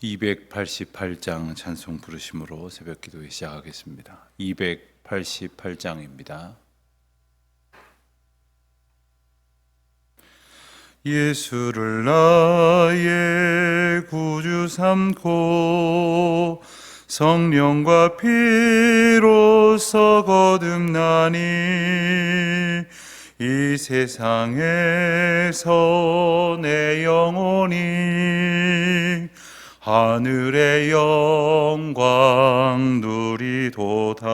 288장 찬송 부르심으로 새벽 기도회 시작하겠습니다. 288장입니다. 예수를 나의 구주 삼고 성령과 피로써 거듭나니 이 세상에서 내 영혼이 하늘의 영광 누리도다.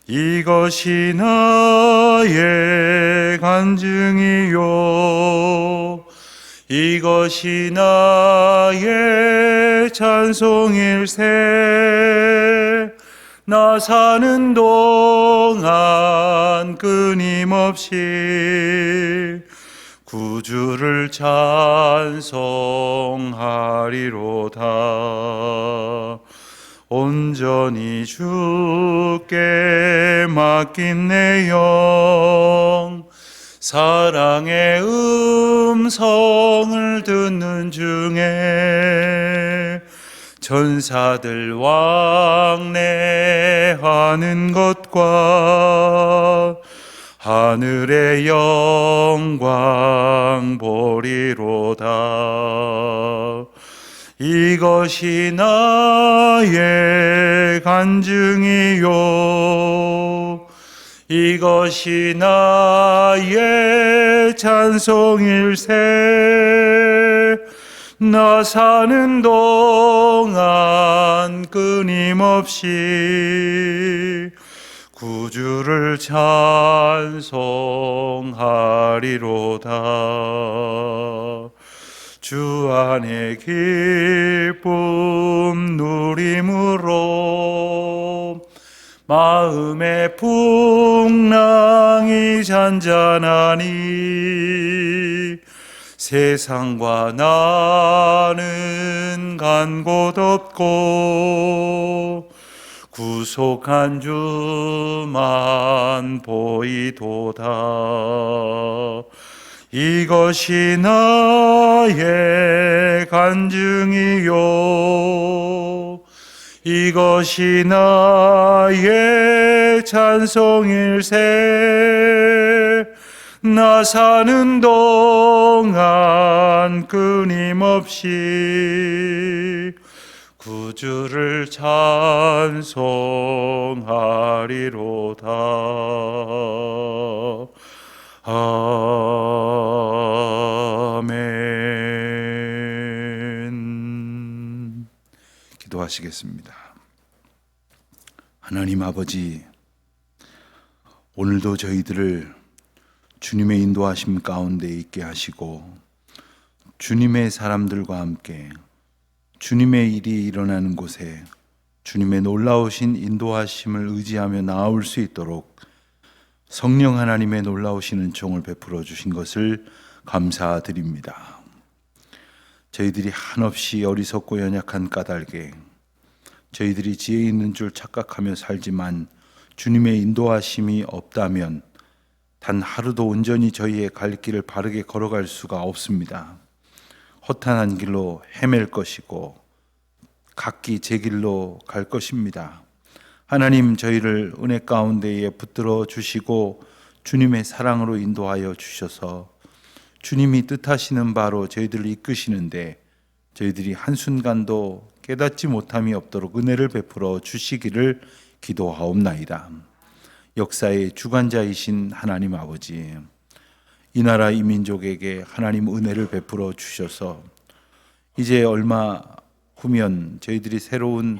이것이 나의 간증이요 이것이 나의 찬송일세. 나 사는 동안 끊임없이 구주를 찬송하리로다. 온전히 주께 맡긴 내 영 사랑의 음성을 듣는 중에 천사들 왕래하는 것과 하늘의 영광 보리로다. 이것이 나의 간증이요 이것이 나의 찬송일세. 나 사는 동안 끊임없이 구주를 찬송하리로다. 주 안에 기쁨 누림으로 마음의 풍랑이 잔잔하니 세상과 나는 간 곳 없고 구속한 주만 보이도다. 이것이 나의 간증이요 이것이 나의 찬송일세. 나 사는 동안 끊임없이 구주를 찬송하리로다. 아멘. 기도하시겠습니다. 하나님 아버지, 오늘도 저희들을 주님의 인도하심 가운데 있게 하시고 주님의 사람들과 함께 주님의 일이 일어나는 곳에 주님의 놀라우신 인도하심을 의지하며 나아올 수 있도록 성령 하나님의 놀라우신 은총을 베풀어 주신 것을 감사드립니다. 저희들이 한없이 어리석고 연약한 까닭에 저희들이 지혜 있는 줄 착각하며 살지만 주님의 인도하심이 없다면 단 하루도 온전히 저희의 갈 길을 바르게 걸어갈 수가 없습니다. 허탄한 길로 헤맬 것이고 각기 제 길로 갈 것입니다. 하나님, 저희를 은혜 가운데에 붙들어 주시고 주님의 사랑으로 인도하여 주셔서 주님이 뜻하시는 바로 저희들을 이끄시는데 저희들이 한순간도 깨닫지 못함이 없도록 은혜를 베풀어 주시기를 기도하옵나이다. 역사의 주관자이신 하나님 아버지, 이 나라 이 민족에게 하나님 은혜를 베풀어 주셔서 이제 얼마 후면 저희들이 새로운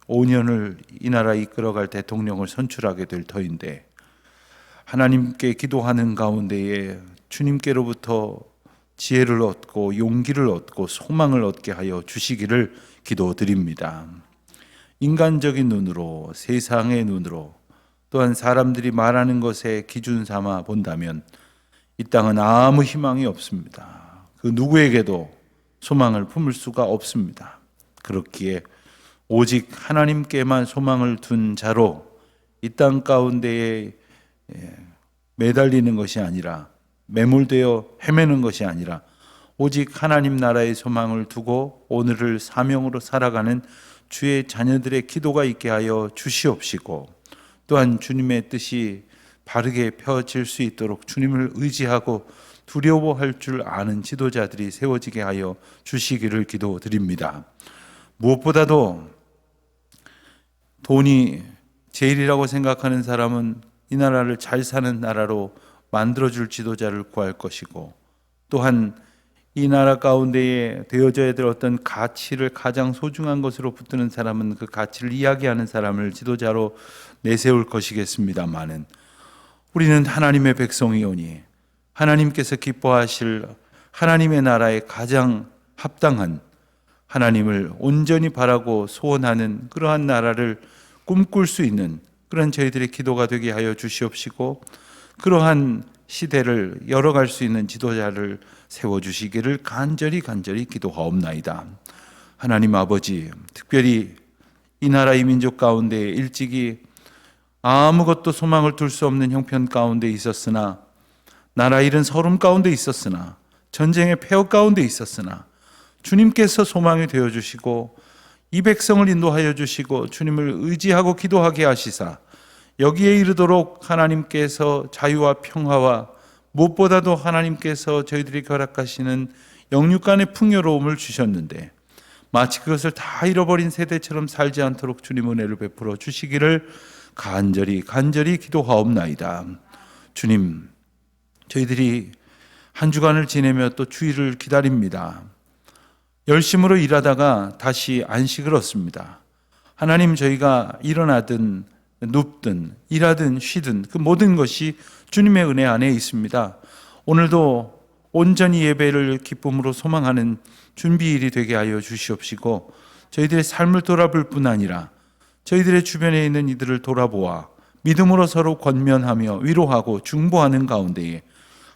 5년을 이 나라 이끌어갈 대통령을 선출하게 될 터인데 하나님께 기도하는 가운데에 주님께로부터 지혜를 얻고 용기를 얻고 소망을 얻게 하여 주시기를 기도드립니다. 인간적인 눈으로, 세상의 눈으로, 또한 사람들이 말하는 것에 기준 삼아 본다면 이 땅은 아무 희망이 없습니다. 그 누구에게도 소망을 품을 수가 없습니다. 그렇기에 오직 하나님께만 소망을 둔 자로 이 땅 가운데에 매달리는 것이 아니라, 매몰되어 헤매는 것이 아니라 오직 하나님 나라의 소망을 두고 오늘을 사명으로 살아가는 주의 자녀들의 기도가 있게 하여 주시옵시고, 또한 주님의 뜻이 바르게 펴질 수 있도록 주님을 의지하고 두려워할 줄 아는 지도자들이 세워지게 하여 주시기를 기도드립니다. 무엇보다도 돈이 제일이라고 생각하는 사람은 이 나라를 잘 사는 나라로 만들어줄 지도자를 구할 것이고, 또한 이 나라 가운데에 되어져야 될 어떤 가치를 가장 소중한 것으로 붙드는 사람은 그 가치를 이야기하는 사람을 지도자로 내세울 것이겠습니다마는, 우리는 하나님의 백성이오니 하나님께서 기뻐하실 하나님의 나라에 가장 합당한, 하나님을 온전히 바라고 소원하는 그러한 나라를 꿈꿀 수 있는 그런 저희들의 기도가 되게 하여 주시옵시고, 그러한 시대를 열어갈 수 있는 지도자를 세워주시기를 간절히 기도하옵나이다. 하나님 아버지, 특별히 이 나라 이 민족 가운데 일찍이 아무것도 소망을 둘 수 없는 형편 가운데 있었으나, 나라 잃은 서름 가운데 있었으나, 전쟁의 폐허 가운데 있었으나 주님께서 소망이 되어주시고 이 백성을 인도하여 주시고 주님을 의지하고 기도하게 하시사 여기에 이르도록 하나님께서 자유와 평화와 무엇보다도 하나님께서 저희들이 허락하시는 영육간의 풍요로움을 주셨는데, 마치 그것을 다 잃어버린 세대처럼 살지 않도록 주님 은혜를 베풀어 주시기를 간절히 기도하옵나이다. 주님, 저희들이 한 주간을 지내며 또 주일을 기다립니다. 열심으로 일하다가 다시 안식을 얻습니다. 하나님, 저희가 일어나든 눕든 일하든 쉬든 그 모든 것이 주님의 은혜 안에 있습니다. 오늘도 온전히 예배를 기쁨으로 소망하는 준비일이 되게 하여 주시옵시고, 저희들의 삶을 돌아볼 뿐 아니라 저희들의 주변에 있는 이들을 돌아보아 믿음으로 서로 권면하며 위로하고 중보하는 가운데에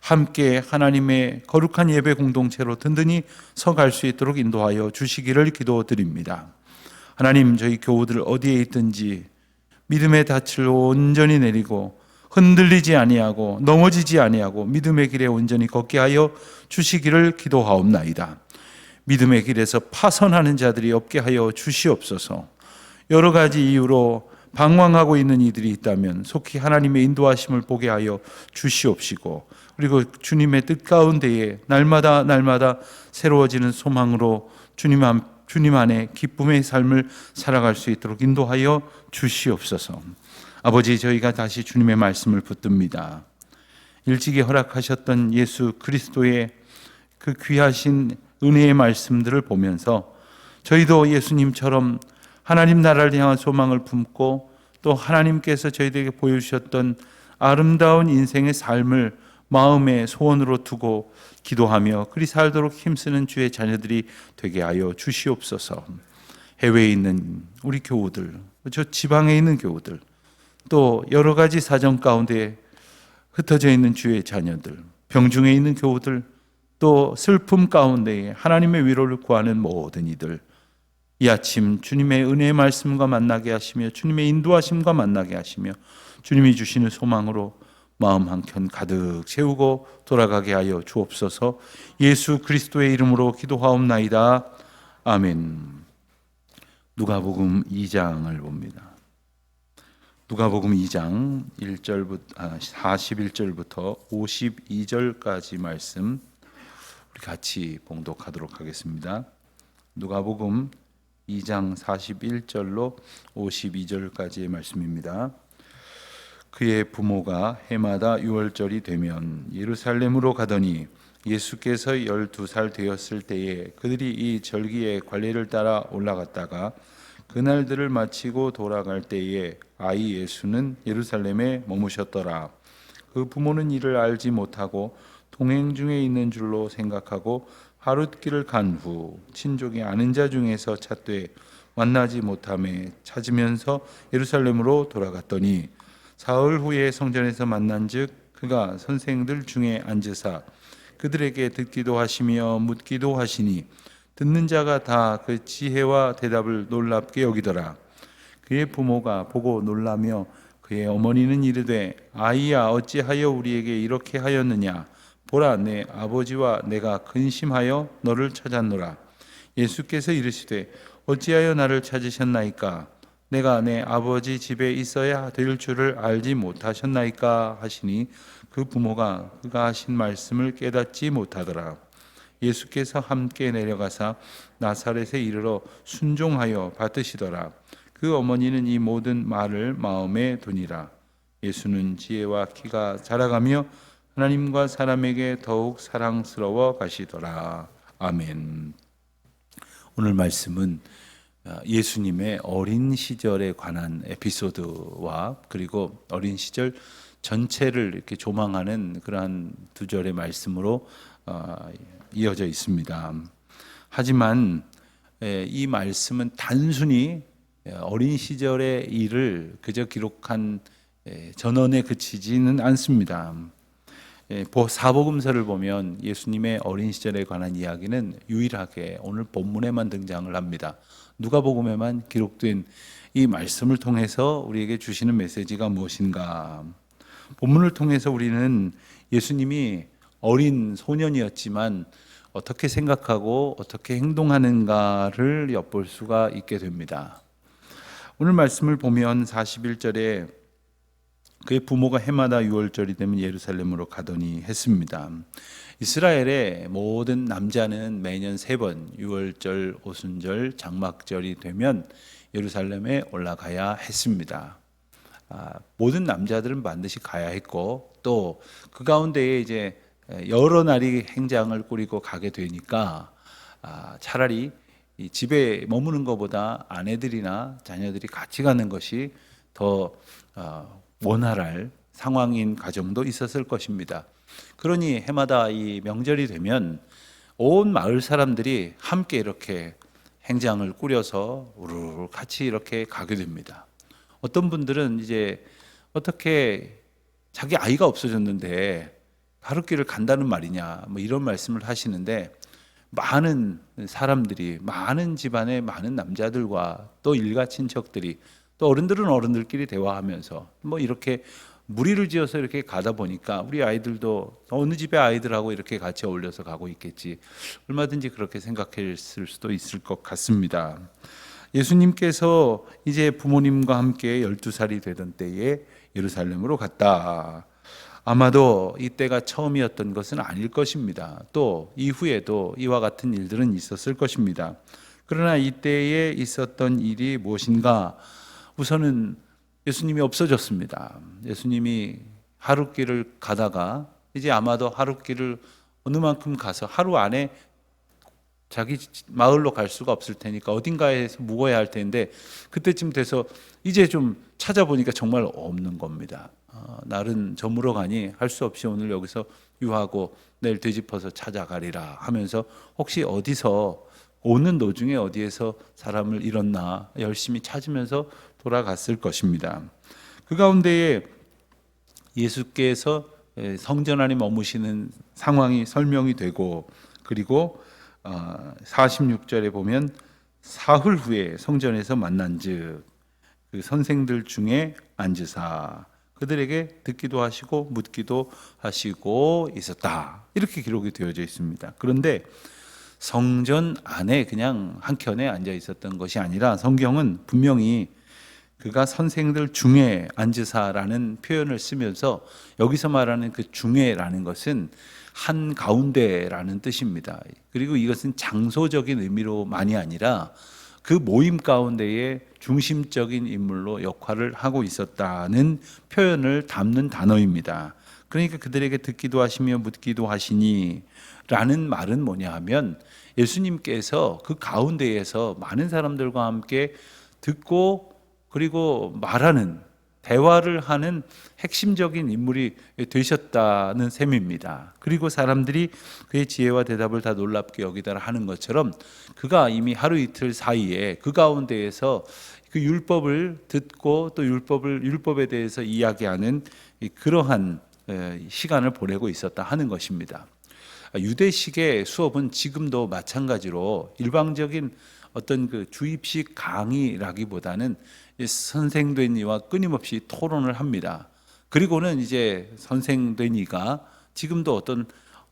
함께 하나님의 거룩한 예배 공동체로 든든히 서갈 수 있도록 인도하여 주시기를 기도드립니다. 하나님, 저희 교우들 어디에 있든지 믿음의 닻을 온전히 내리고 흔들리지 아니하고 넘어지지 아니하고 믿음의 길에 온전히 걷게 하여 주시기를 기도하옵나이다. 믿음의 길에서 파선하는 자들이 없게 하여 주시옵소서. 여러 가지 이유로 방황하고 있는 이들이 있다면 속히 하나님의 인도하심을 보게 하여 주시옵시고, 그리고 주님의 뜻 가운데에 날마다 새로워지는 소망으로 주님 안에 기쁨의 삶을 살아갈 수 있도록 인도하여 주시옵소서. 아버지, 저희가 다시 주님의 말씀을 붙듭니다. 일찍이 허락하셨던 예수 그리스도의 그 귀하신 은혜의 말씀들을 보면서 저희도 예수님처럼 하나님 나라를 향한 소망을 품고 또 하나님께서 저희들에게 보여주셨던 아름다운 인생의 삶을 마음의 소원으로 두고 기도하며 그리 살도록 힘쓰는 주의 자녀들이 되게 하여 주시옵소서. 해외에 있는 우리 교우들, 저 지방에 있는 교우들, 또 여러 가지 사정 가운데 흩어져 있는 주의 자녀들, 병중에 있는 교우들, 또 슬픔 가운데 하나님의 위로를 구하는 모든 이들, 이 아침 주님의 은혜의 말씀과 만나게 하시며 주님의 인도하심과 만나게 하시며 주님이 주시는 소망으로 마음 한켠 가득 채우고 돌아가게 하여 주옵소서. 예수 그리스도의 이름으로 기도하옵나이다. 아멘. 누가복음 2장을 봅니다. 누가복음 2장 41절부터 52절까지 말씀 우리 같이 봉독하도록 하겠습니다. 누가복음 2장 41절로 52절까지의 말씀입니다. 그의 부모가 해마다 유월절이 되면 예루살렘으로 가더니 예수께서 12살 되었을 때에 그들이 이 절기의 관례를 따라 올라갔다가 그날들을 마치고 돌아갈 때에 아이 예수는 예루살렘에 머무셨더라. 그 부모는 이를 알지 못하고 동행 중에 있는 줄로 생각하고 하룻길을 간 후 친족이 아는 자 중에서 찾되 만나지 못하매 찾으면서 예루살렘으로 돌아갔더니 사흘 후에 성전에서 만난즉 그가 선생들 중에 앉으사 그들에게 듣기도 하시며 묻기도 하시니 듣는 자가 다 그 지혜와 대답을 놀랍게 여기더라. 그의 부모가 보고 놀라며 그의 어머니는 이르되 아이야 어찌하여 우리에게 이렇게 하였느냐 보라, 내 아버지와 내가 근심하여 너를 찾았노라. 예수께서 이르시되 어찌하여 나를 찾으셨나이까? 내가 내 아버지 집에 있어야 될 줄을 알지 못하셨나이까 하시니 그 부모가 그가 하신 말씀을 깨닫지 못하더라. 예수께서 함께 내려가사 나사렛에 이르러 순종하여 받으시더라. 그 어머니는 이 모든 말을 마음에 두니라. 예수는 지혜와 키가 자라가며 하나님과 사람에게 더욱 사랑스러워 가시더라. 아멘. 오늘 말씀은 예수님의 어린 시절에 관한 에피소드와 그리고 어린 시절 전체를 이렇게 조망하는 그러한 두 절의 말씀으로 이어져 있습니다. 하지만 이 말씀은 단순히 어린 시절의 일을 그저 기록한 전언에 그치지는 않습니다. 사복음서를 보면 예수님의 어린 시절에 관한 이야기는 유일하게 오늘 본문에만 등장을 합니다. 누가복음에만 기록된 이 말씀을 통해서 우리에게 주시는 메시지가 무엇인가? 본문을 통해서 우리는 예수님이 어린 소년이었지만 어떻게 생각하고 어떻게 행동하는가를 엿볼 수가 있게 됩니다. 오늘 말씀을 보면 41절에 그의 부모가 해마다 6월절이 되면 예루살렘으로 가더니 했습니다. 이스라엘의 모든 남자는 매년 3번 6월절, 오순절, 장막절이 되면 예루살렘에 올라가야 했습니다. 모든 남자들은 반드시 가야 했고 또 그 가운데에 이제 여러 날이 행장을 꾸리고 가게 되니까 차라리 집에 머무는 것보다 아내들이나 자녀들이 같이 가는 것이 더 원활할 상황인 가정도 있었을 것입니다. 그러니 해마다 이 명절이 되면 온 마을 사람들이 함께 이렇게 행장을 꾸려서 우르르 같이 이렇게 가게 됩니다. 어떤 분들은 이제 어떻게 자기 아이가 없어졌는데 하룻길을 간다는 말이냐 뭐 이런 말씀을 하시는데 많은 사람들이 많은 집안의 많은 남자들과 또 일가 친척들이 또 어른들은 어른들끼리 대화하면서 뭐 이렇게 무리를 지어서 이렇게 가다 보니까 우리 아이들도 어느 집의 아이들하고 이렇게 같이 어울려서 가고 있겠지 얼마든지 그렇게 생각했을 수도 있을 것 같습니다. 예수님께서 이제 부모님과 함께 12살이 되던 때에 예루살렘으로 갔다. 아마도 이때가 처음이었던 것은 아닐 것입니다. 또 이후에도 이와 같은 일들은 있었을 것입니다. 그러나 이때에 있었던 일이 무엇인가? 우선은 예수님이 없어졌습니다. 예수님이 하룻길을 가다가 이제 아마도 하룻길을 어느 만큼 가서 하루 안에 자기 마을로 갈 수가 없을 테니까 어딘가에서 묵어야 할 텐데 그때쯤 돼서 이제 좀 찾아보니까 정말 없는 겁니다. 날은 저물어 가니 할 수 없이 오늘 여기서 유하고 내일 되짚어서 찾아가리라 하면서 혹시 어디서 오는 도중에 어디에서 사람을 잃었나 열심히 찾으면서 돌아갔을 것입니다. 그 가운데에 예수께서 성전 안에 머무시는 상황이 설명이 되고 그리고 46절에 보면 사흘 후에 성전에서 만난즉 그 선생들 중에 앉으사 그들에게 듣기도 하시고 묻기도 하시고 있었다. 이렇게 기록이 되어져 있습니다. 그런데 성전 안에 그냥 한켠에 앉아 있었던 것이 아니라 성경은 분명히 그가 선생들 중에 앉으사라는 표현을 쓰면서 여기서 말하는 그 중에라는 것은 한 가운데라는 뜻입니다. 그리고 이것은 장소적인 의미로만이 아니라 그 모임 가운데의 중심적인 인물로 역할을 하고 있었다는 표현을 담는 단어입니다. 그러니까 그들에게 듣기도 하시며 묻기도 하시니 라는 말은 뭐냐 하면 예수님께서 그 가운데에서 많은 사람들과 함께 듣고 그리고 말하는 대화를 하는 핵심적인 인물이 되셨다는 셈입니다. 그리고 사람들이 그의 지혜와 대답을 다 놀랍게 여기다라 하는 것처럼 그가 이미 하루 이틀 사이에 그 가운데에서 그 율법을 듣고 또 율법에 대해서 이야기하는 그러한 시간을 보내고 있었다 하는 것입니다. 유대식의 수업은 지금도 마찬가지로 일방적인 어떤 그 주입식 강의라기보다는 선생된 이와 끊임없이 토론을 합니다. 그리고는 이제 선생된 이가 지금도 어떤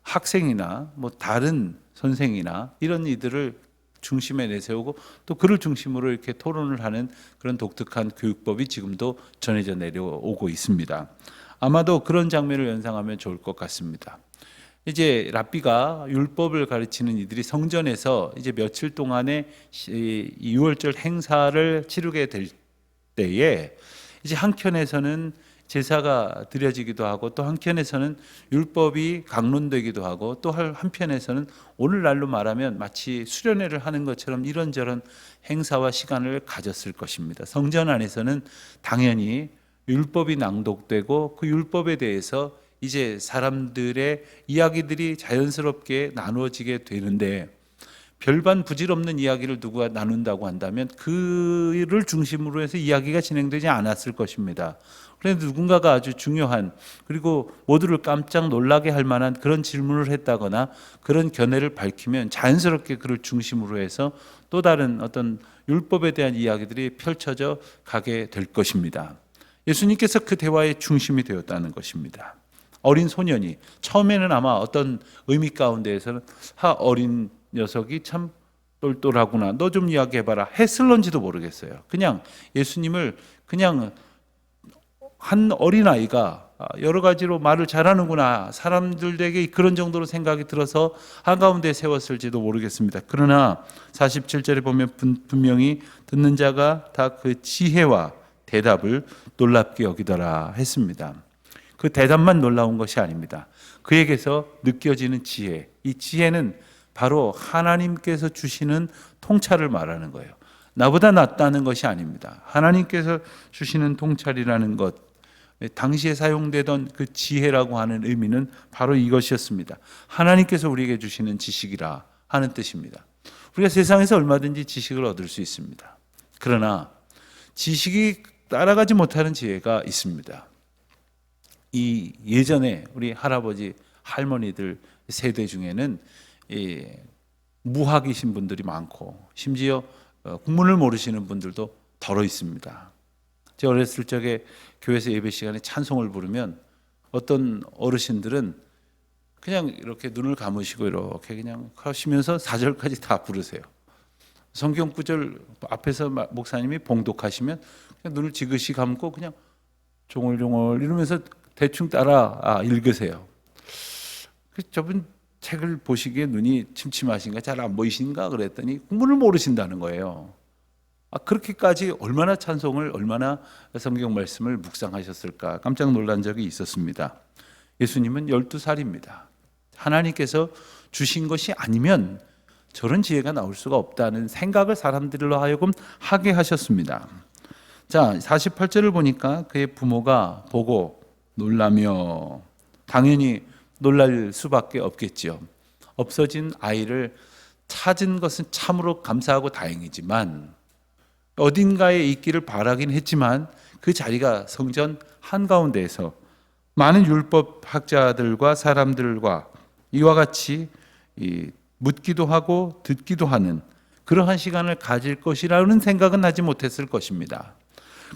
학생이나 뭐 다른 선생이나 이런 이들을 중심에 내세우고 또 그를 중심으로 이렇게 토론을 하는 그런 독특한 교육법이 지금도 전해져 내려오고 있습니다. 아마도 그런 장면을 연상하면 좋을 것 같습니다. 이제 랍비가 율법을 가르치는 이들이 성전에서 이제 며칠 동안의 6월절 행사를 치르게 될 때에 이제 한켠에서는 제사가 드려지기도 하고 또 한켠에서는 율법이 강론되기도 하고 또 한편에서는 오늘날로 말하면 마치 수련회를 하는 것처럼 이런저런 행사와 시간을 가졌을 것입니다. 성전 안에서는 당연히 율법이 낭독되고 그 율법에 대해서 이제 사람들의 이야기들이 자연스럽게 나누어지게 되는데 별반 부질없는 이야기를 누가 나눈다고 한다면 그를 중심으로 해서 이야기가 진행되지 않았을 것입니다. 그런데 누군가가 아주 중요한 그리고 모두를 깜짝 놀라게 할 만한 그런 질문을 했다거나 그런 견해를 밝히면 자연스럽게 그를 중심으로 해서 또 다른 어떤 율법에 대한 이야기들이 펼쳐져 가게 될 것입니다. 예수님께서 그 대화의 중심이 되었다는 것입니다. 어린 소년이 처음에는 아마 어떤 의미 가운데에서는 어린 녀석이 참 똘똘하구나, 너 좀 이야기해봐라 했을런지도 모르겠어요. 그냥 예수님을 그냥 한 어린아이가 여러 가지로 말을 잘하는구나, 사람들에게 그런 정도로 생각이 들어서 한가운데 세웠을지도 모르겠습니다. 그러나 47절에 보면 분명히 듣는 자가 다 그 지혜와 대답을 놀랍게 여기더라 했습니다. 그 대답만 놀라운 것이 아닙니다. 그에게서 느껴지는 지혜, 이 지혜는 바로 하나님께서 주시는 통찰을 말하는 거예요. 나보다 낫다는 것이 아닙니다. 하나님께서 주시는 통찰이라는 것, 당시에 사용되던 그 지혜라고 하는 의미는 바로 이것이었습니다. 하나님께서 우리에게 주시는 지식이라 하는 뜻입니다. 우리가 세상에서 얼마든지 지식을 얻을 수 있습니다. 그러나 지식이 따라가지 못하는 지혜가 있습니다. 이 예전에 우리 할아버지, 할머니들 세대 중에는 무학이신 분들이 많고 심지어 국문을 모르시는 분들도 덜어 있습니다. 제가 어렸을 적에 교회에서 예배 시간에 찬송을 부르면 어떤 어르신들은 그냥 이렇게 눈을 감으시고 이렇게 그냥 하시면서 4절까지 다 부르세요. 성경 구절 앞에서 목사님이 봉독하시면 그냥 눈을 지그시 감고 그냥 종얼종얼 이러면서 대충 따라 읽으세요. 저분 책을 보시기에 눈이 침침하신가, 잘 안 보이신가 그랬더니 국문을 모르신다는 거예요. 그렇게까지 얼마나 찬송을, 얼마나 성경 말씀을 묵상하셨을까 깜짝 놀란 적이 있었습니다. 예수님은 12살입니다. 하나님께서 주신 것이 아니면 저런 지혜가 나올 수가 없다는 생각을 사람들로 하여금 하게 하셨습니다. 자, 48절을 보니까 그의 부모가 보고 놀라며, 당연히 놀랄 수밖에 없겠지요. 없어진 아이를 찾은 것은 참으로 감사하고 다행이지만 어딘가에 있기를 바라긴 했지만 그 자리가 성전 한가운데에서 많은 율법학자들과 사람들과 이와 같이 묻기도 하고 듣기도 하는 그러한 시간을 가질 것이라는 생각은 하지 못했을 것입니다.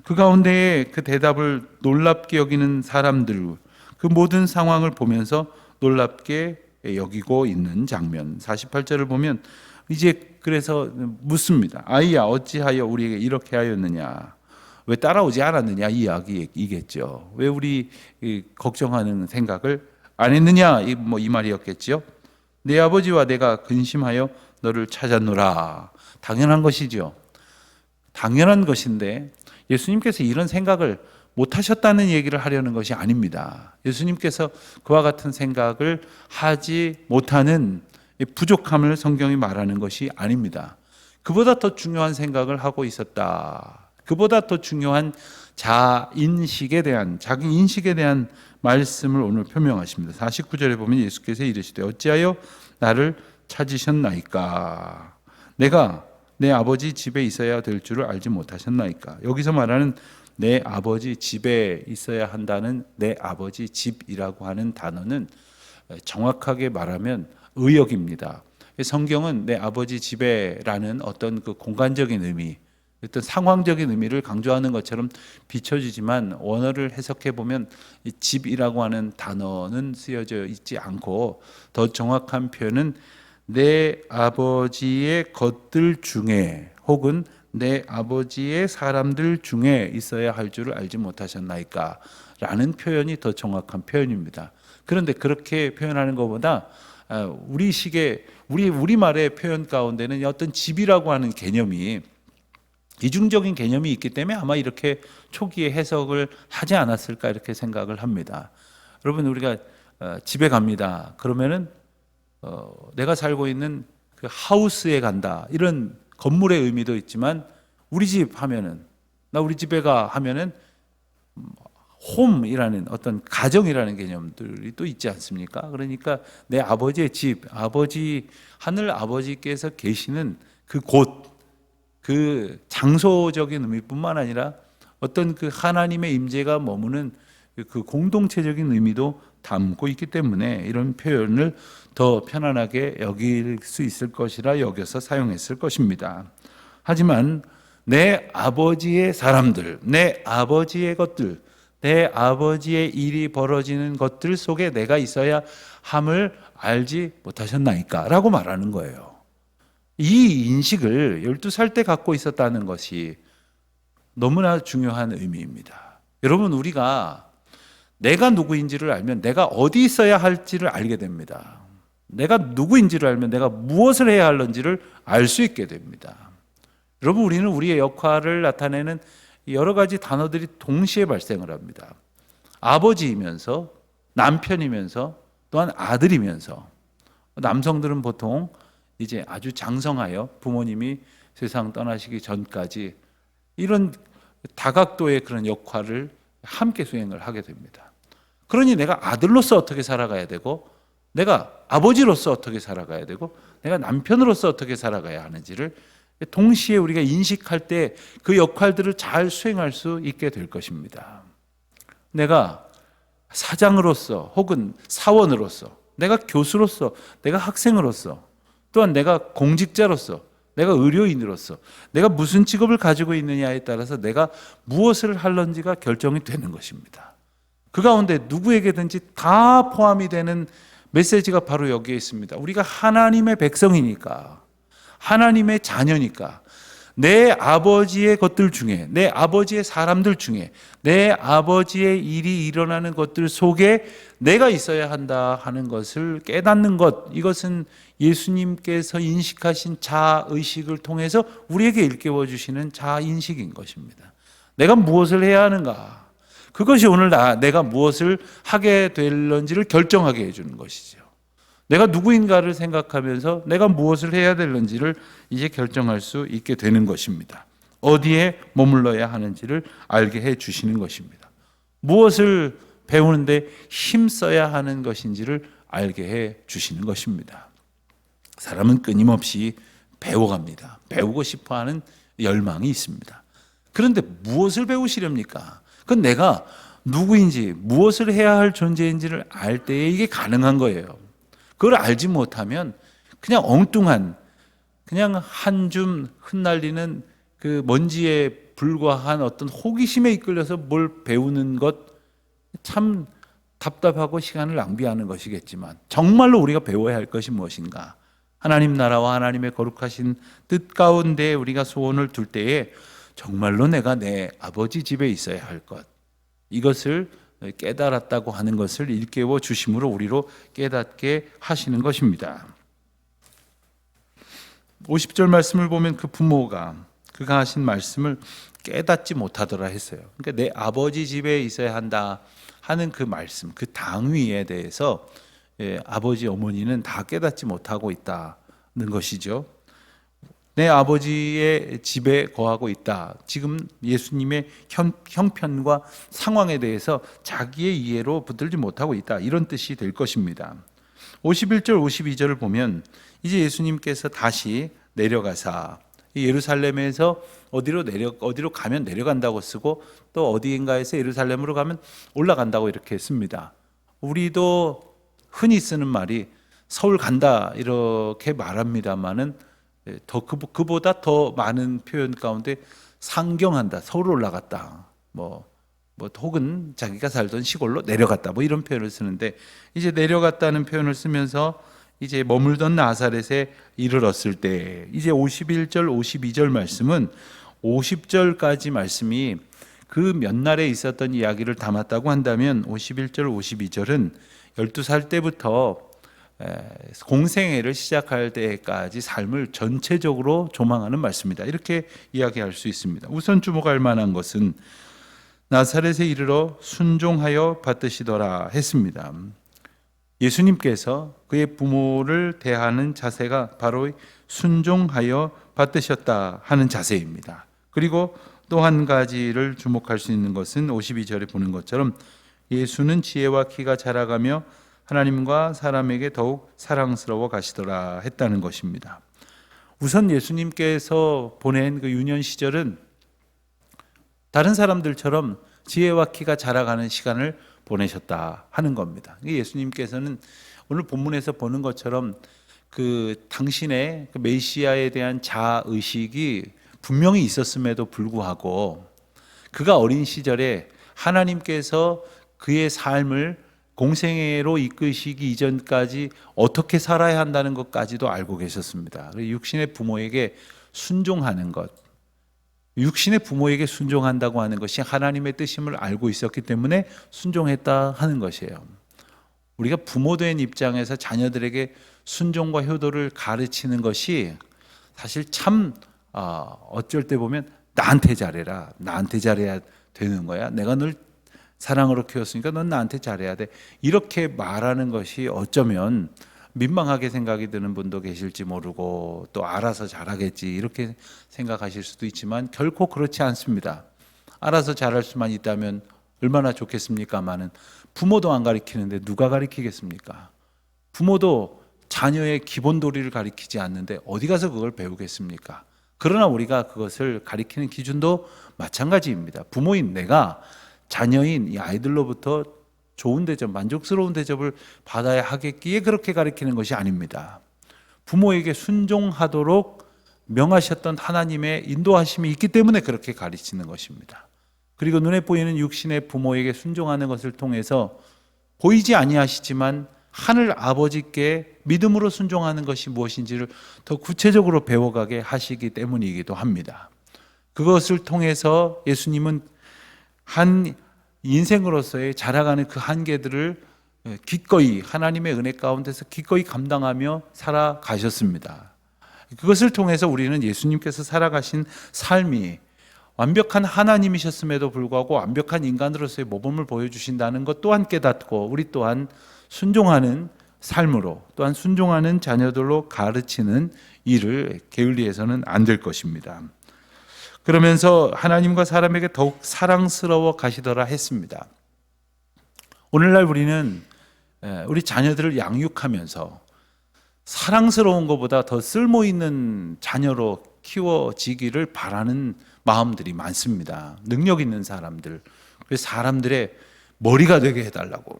그 가운데에 그 대답을 놀랍게 여기는 사람들, 그 모든 상황을 보면서 놀랍게 여기고 있는 장면. 48절을 보면 이제 그래서 묻습니다. 아이야, 어찌하여 우리에게 이렇게 하였느냐? 왜 따라오지 않았느냐? 이 이야기이겠죠. 왜 우리 걱정하는 생각을 안 했느냐? 이 말이었겠죠. 내 아버지와 내가 근심하여 너를 찾았노라. 당연한 것이죠. 당연한 것인데 예수님께서 이런 생각을 못하셨다는 얘기를 하려는 것이 아닙니다. 예수님께서 그와 같은 생각을 하지 못하는 부족함을 성경이 말하는 것이 아닙니다. 그보다 더 중요한 생각을 하고 있었다. 그보다 더 중요한 자기 인식에 대한 말씀을 오늘 표명하십니다. 49절에 보면 예수께서 이르시되 어찌하여 나를 찾으셨나이까? 내가 내 아버지 집에 있어야 될 줄을 알지 못하셨나이까? 여기서 말하는 내 아버지 집에 있어야 한다는 내 아버지 집이라고 하는 단어는 정확하게 말하면 의역입니다. 성경은 내 아버지 집에라는 어떤 그 공간적인 의미, 어떤 상황적인 의미를 강조하는 것처럼 비춰지지만 원어를 해석해 보면 이 집이라고 하는 단어는 쓰여져 있지 않고 더 정확한 표현은 내 아버지의 것들 중에 혹은 내 아버지의 사람들 중에 있어야 할 줄을 알지 못하셨나이까 라는 표현이 더 정확한 표현입니다. 그런데 그렇게 표현하는 것보다 우리말의 표현 가운데는 어떤 집이라고 하는 개념이 이중적인 개념이 있기 때문에 아마 이렇게 초기에 해석을 하지 않았을까 이렇게 생각을 합니다. 여러분, 우리가 집에 갑니다. 그러면은 내가 살고 있는 그 하우스에 간다 이런 건물의 의미도 있지만 우리 집 하면은 나 우리 집에 가 하면은 홈이라는 어떤 가정이라는 개념들이 또 있지 않습니까? 그러니까 내 아버지의 집, 하늘 아버지께서 계시는 그 곳, 그 장소적인 의미뿐만 아니라 어떤 그 하나님의 임재가 머무는 그 공동체적인 의미도 담고 있기 때문에 이런 표현을 더 편안하게 여길 수 있을 것이라 여겨서 사용했을 것입니다. 하지만 내 아버지의 사람들, 내 아버지의 것들, 내 아버지의 일이 벌어지는 것들 속에 내가 있어야 함을 알지 못하셨나이까 라고 말하는 거예요. 이 인식을 12살 때 갖고 있었다는 것이 너무나 중요한 의미입니다. 여러분, 우리가 내가 누구인지를 알면 내가 어디 있어야 할지를 알게 됩니다. 내가 누구인지를 알면 내가 무엇을 해야 할는지를 알 수 있게 됩니다. 여러분, 우리는 우리의 역할을 나타내는 여러 가지 단어들이 동시에 발생을 합니다. 아버지이면서 남편이면서 또한 아들이면서 남성들은 보통 이제 아주 장성하여 부모님이 세상 떠나시기 전까지 이런 다각도의 그런 역할을 함께 수행을 하게 됩니다. 그러니 내가 아들로서 어떻게 살아가야 되고 내가 아버지로서 어떻게 살아가야 되고 내가 남편으로서 어떻게 살아가야 하는지를 동시에 우리가 인식할 때 그 역할들을 잘 수행할 수 있게 될 것입니다. 내가 사장으로서 혹은 사원으로서 내가 교수로서 내가 학생으로서 또한 내가 공직자로서 내가 의료인으로서 내가 무슨 직업을 가지고 있느냐에 따라서 내가 무엇을 할런지가 결정이 되는 것입니다. 그 가운데 누구에게든지 다 포함이 되는 메시지가 바로 여기에 있습니다. 우리가 하나님의 백성이니까 하나님의 자녀니까 내 아버지의 것들 중에 내 아버지의 사람들 중에 내 아버지의 일이 일어나는 것들 속에 내가 있어야 한다 하는 것을 깨닫는 것, 이것은 예수님께서 인식하신 자의식을 통해서 우리에게 일깨워 주시는 자인식인 것입니다. 내가 무엇을 해야 하는가, 그것이 오늘 내가 무엇을 하게 될런지를 결정하게 해주는 것이죠. 내가 누구인가를 생각하면서 내가 무엇을 해야 될는지를 이제 결정할 수 있게 되는 것입니다. 어디에 머물러야 하는지를 알게 해 주시는 것입니다. 무엇을 배우는데 힘써야 하는 것인지를 알게 해 주시는 것입니다. 사람은 끊임없이 배워갑니다. 배우고 싶어하는 열망이 있습니다. 그런데 무엇을 배우시렵니까? 그건 내가 누구인지 무엇을 해야 할 존재인지를 알 때에 이게 가능한 거예요. 그걸 알지 못하면 그냥 엉뚱한, 그냥 한 줌 흩날리는 그 먼지에 불과한 어떤 호기심에 이끌려서 뭘 배우는 것 참 답답하고 시간을 낭비하는 것이겠지만 정말로 우리가 배워야 할 것이 무엇인가? 하나님 나라와 하나님의 거룩하신 뜻 가운데 우리가 소원을 둘 때에 정말로 내가 내 아버지 집에 있어야 할 것, 이것을 깨달았다고 하는 것을 일깨워 주심으로 우리로 깨닫게 하시는 것입니다. 50절 말씀을 보면 그 부모가 그가 하신 말씀을 깨닫지 못하더라 했어요. 그러니까 내 아버지 집에 있어야 한다 하는 그 말씀, 그 당위에 대해서 아버지 어머니는 다 깨닫지 못하고 있다는 것이죠. 내 아버지의 집에 거하고 있다. 지금 예수님의 형편과 상황에 대해서 자기의 이해로 붙들지 못하고 있다. 이런 뜻이 될 것입니다. 51절 52절을 보면 이제 예수님께서 다시 내려가사 예루살렘에서 어디로 가면 내려간다고 쓰고 또 어디인가에서 예루살렘으로 가면 올라간다고 이렇게 씁니다. 우리도 흔히 쓰는 말이 서울 간다 이렇게 말합니다만은 더 그보다 더 많은 표현 가운데 상경한다, 서울 올라갔다, 혹은 자기가 살던 시골로 내려갔다, 이런 표현을 쓰는데, 이제 내려갔다는 표현을 쓰면서 이제 머물던 나사렛에 이르렀을 때, 이제 51절, 52절 말씀은 50절까지 말씀이 그 몇 날에 있었던 이야기를 담았다고 한다면 51절, 52절은 12살 때부터 공생애를 시작할 때까지 삶을 전체적으로 조망하는 말씀이다, 이렇게 이야기할 수 있습니다. 우선 주목할 만한 것은 나사렛에 이르러 순종하여 받드시더라 했습니다. 예수님께서 그의 부모를 대하는 자세가 바로 순종하여 받드셨다 하는 자세입니다. 그리고 또 한 가지를 주목할 수 있는 것은 52절에 보는 것처럼 예수는 지혜와 키가 자라가며 하나님과 사람에게 더욱 사랑스러워 가시더라 했다는 것입니다. 우선 예수님께서 보낸 그 유년 시절은 다른 사람들처럼 지혜와 키가 자라가는 시간을 보내셨다 하는 겁니다. 예수님께서는 오늘 본문에서 보는 것처럼 그 당신의 그 메시아에 대한 자의식이 분명히 있었음에도 불구하고 그가 어린 시절에 하나님께서 그의 삶을 공생애로 이끄시기 이전까지 어떻게 살아야 한다는 것까지도 알고 계셨습니다. 육신의 부모에게 순종하는 것, 육신의 부모에게 순종한다고 하는 것이 하나님의 뜻임을 알고 있었기 때문에 순종했다 하는 것이에요. 우리가 부모된 입장에서 자녀들에게 순종과 효도를 가르치는 것이 사실 참 어쩔 때 보면 나한테 잘해라, 나한테 잘해야 되는 거야, 내가 늘 사랑으로 키웠으니까 넌 나한테 잘해야 돼, 이렇게 말하는 것이 어쩌면 민망하게 생각이 드는 분도 계실지 모르고 또 알아서 잘하겠지 이렇게 생각하실 수도 있지만 결코 그렇지 않습니다. 알아서 잘할 수만 있다면 얼마나 좋겠습니까마는 부모도 안 가르치는데 누가 가르치겠습니까? 부모도 자녀의 기본 도리를 가르치지 않는데 어디 가서 그걸 배우겠습니까? 그러나 우리가 그것을 가르치는 기준도 마찬가지입니다. 부모인 내가 자녀인 이 아이들로부터 좋은 대접, 만족스러운 대접을 받아야 하겠기에 그렇게 가르치는 것이 아닙니다. 부모에게 순종하도록 명하셨던 하나님의 인도하심이 있기 때문에 그렇게 가르치는 것입니다. 그리고 눈에 보이는 육신의 부모에게 순종하는 것을 통해서 보이지 아니하시지만 하늘 아버지께 믿음으로 순종하는 것이 무엇인지를 더 구체적으로 배워가게 하시기 때문이기도 합니다. 그것을 통해서 예수님은 한 인생으로서의 자라가는 그 한계들을 기꺼이 하나님의 은혜 가운데서 기꺼이 감당하며 살아가셨습니다. 그것을 통해서 우리는 예수님께서 살아가신 삶이 완벽한 하나님이셨음에도 불구하고 완벽한 인간으로서의 모범을 보여주신다는 것 또한 깨닫고 우리 또한 순종하는 삶으로 또한 순종하는 자녀들로 가르치는 일을 게을리해서는 안 될 것입니다. 그러면서 하나님과 사람에게 더욱 사랑스러워 가시더라 했습니다. 오늘날 우리는 우리 자녀들을 양육하면서 사랑스러운 것보다 더 쓸모있는 자녀로 키워지기를 바라는 마음들이 많습니다. 능력 있는 사람들, 그래서 사람들의 머리가 되게 해달라고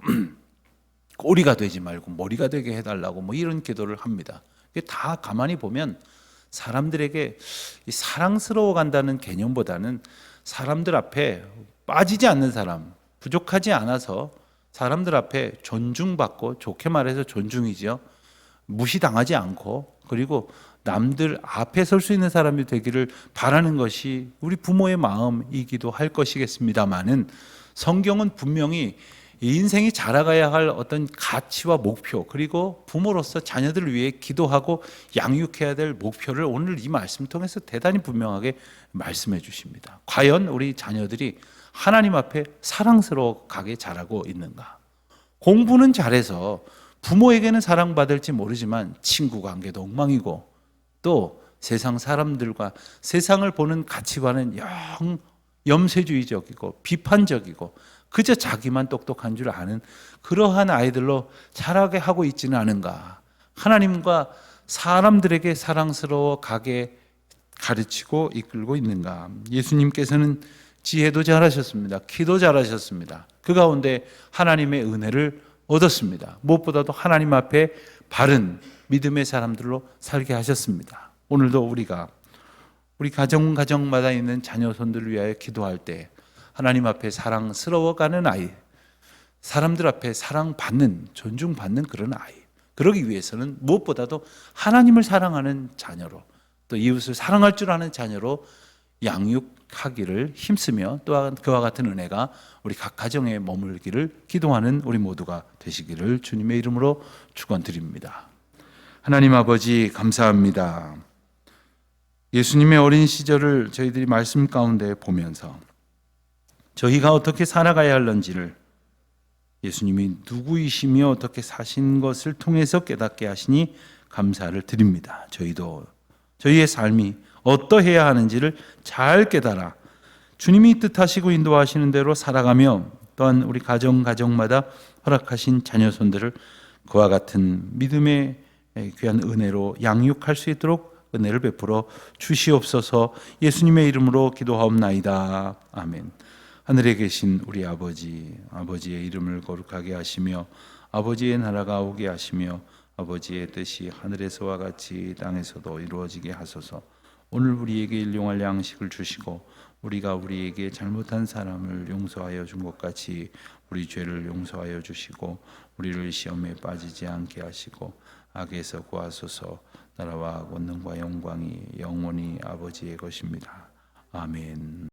꼬리가 되지 말고 머리가 되게 해달라고 이런 기도를 합니다. 다 가만히 보면 사람들에게 사랑스러워 간다는 개념보다는 사람들 앞에 빠지지 않는 사람, 부족하지 않아서 사람들 앞에 존중받고, 좋게 말해서 존중이죠, 무시당하지 않고 그리고 남들 앞에 설 수 있는 사람이 되기를 바라는 것이 우리 부모의 마음이기도 할 것이겠습니다마는 성경은 분명히 인생이 자라가야 할 어떤 가치와 목표, 그리고 부모로서 자녀들을 위해 기도하고 양육해야 될 목표를 오늘 이 말씀 통해서 대단히 분명하게 말씀해 주십니다. 과연 우리 자녀들이 하나님 앞에 사랑스러워 가게 자라고 있는가? 공부는 잘해서 부모에게는 사랑받을지 모르지만 친구 관계도 엉망이고 또 세상 사람들과 세상을 보는 가치관은 영 염세주의적이고 비판적이고 그저 자기만 똑똑한 줄 아는 그러한 아이들로 자라게 하고 있지는 않은가? 하나님과 사람들에게 사랑스러워 가게 가르치고 이끌고 있는가? 예수님께서는 지혜도 잘하셨습니다. 키도 잘하셨습니다. 그 가운데 하나님의 은혜를 얻었습니다. 무엇보다도 하나님 앞에 바른 믿음의 사람들로 살게 하셨습니다. 오늘도 우리가 우리 가정마다 있는 자녀손들을 위하여 기도할 때 하나님 앞에 사랑스러워가는 아이, 사람들 앞에 사랑받는, 존중받는 그런 아이, 그러기 위해서는 무엇보다도 하나님을 사랑하는 자녀로, 또 이웃을 사랑할 줄 아는 자녀로 양육하기를 힘쓰며, 또한 그와 같은 은혜가 우리 각 가정에 머물기를 기도하는 우리 모두가 되시기를 주님의 이름으로 축원드립니다. 하나님 아버지 감사합니다. 예수님의 어린 시절을 저희들이 말씀 가운데 보면서 저희가 어떻게 살아가야 할는지를 예수님이 누구이시며 어떻게 사신 것을 통해서 깨닫게 하시니 감사를 드립니다. 저희도 저희의 삶이 어떠해야 하는지를 잘 깨달아 주님이 뜻하시고 인도하시는 대로 살아가며, 또한 우리 가정마다 허락하신 자녀손들을 그와 같은 믿음의 귀한 은혜로 양육할 수 있도록 은혜를 베풀어 주시옵소서. 예수님의 이름으로 기도하옵나이다. 아멘. 하늘에 계신 우리 아버지의 이름을 거룩하게 하시며 아버지의 나라가 오게 하시며 아버지의 뜻이 하늘에서와 같이 땅에서도 이루어지게 하소서. 오늘 우리에게 일용할 양식을 주시고 우리가 우리에게 잘못한 사람을 용서하여 준 것 같이 우리 죄를 용서하여 주시고 우리를 시험에 빠지지 않게 하시고 악에서 구하소서. 나라와 권능과 영광이 영원히 아버지의 것입니다. 아멘.